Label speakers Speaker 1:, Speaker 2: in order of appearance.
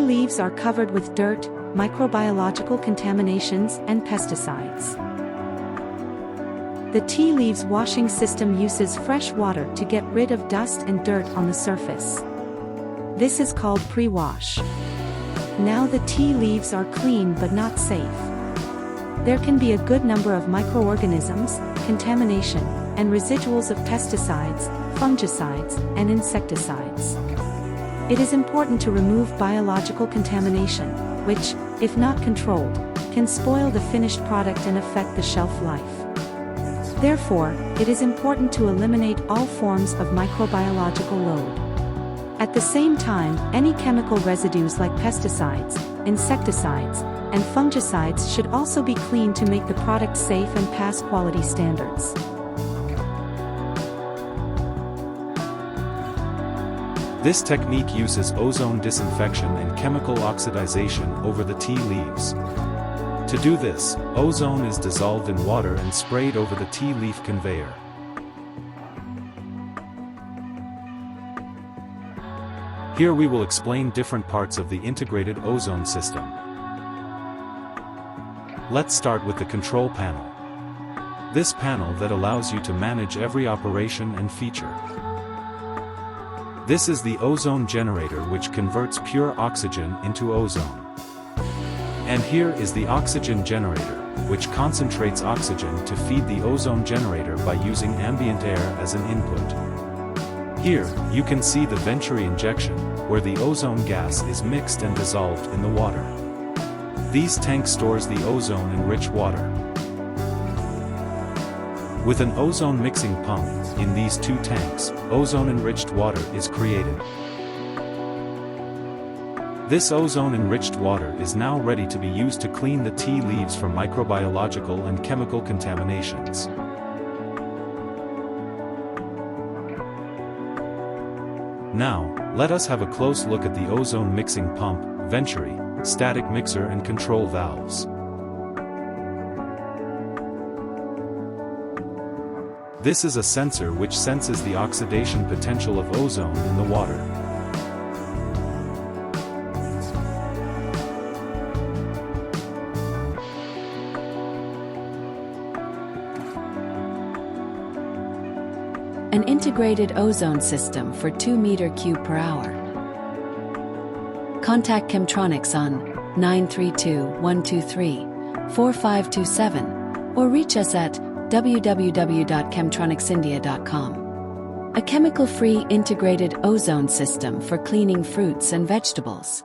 Speaker 1: leaves are covered with dirt, microbiological contaminations, and pesticides. The tea leaves washing system uses fresh water to get rid of dust and dirt on the surface. This is called pre-wash. Now the tea leaves are clean but not safe. There can be a good number of microorganisms, contamination, and residuals of pesticides, fungicides, and insecticides. It is important to remove biological contamination, which, if not controlled, can spoil the finished product and affect the shelf life. Therefore, it is important to eliminate all forms of microbiological load. At the same time, any chemical residues like pesticides, insecticides, and fungicides should also be cleaned to make the product safe and pass quality standards.
Speaker 2: This technique uses ozone disinfection and chemical oxidization over the tea leaves. To do this, ozone is dissolved in water and sprayed over the tea leaf conveyor. Here we will explain different parts of the integrated ozone system. Let's start with the control panel. This panel that allows you to manage every operation and feature. This is the ozone generator which converts pure oxygen into ozone. And here is the oxygen generator, which concentrates oxygen to feed the ozone generator by using ambient air as an input. Here, you can see the venturi injection, where the ozone gas is mixed and dissolved in the water. These tanks stores the ozone-enriched water. With an ozone mixing pump, in these two tanks, ozone-enriched water is created. This ozone-enriched water is now ready to be used to clean the tea leaves from microbiological and chemical contaminations. Now, let us have a close look at the ozone mixing pump, venturi, static mixer and control valves. This is a sensor which senses the oxidation potential of ozone in the water.
Speaker 3: An integrated ozone system for 2 meter cube per hour. Contact Chemtronics on 932-123-4527 or reach us at www.chemtronicsindia.com. A chemical-free integrated ozone system for cleaning fruits and vegetables.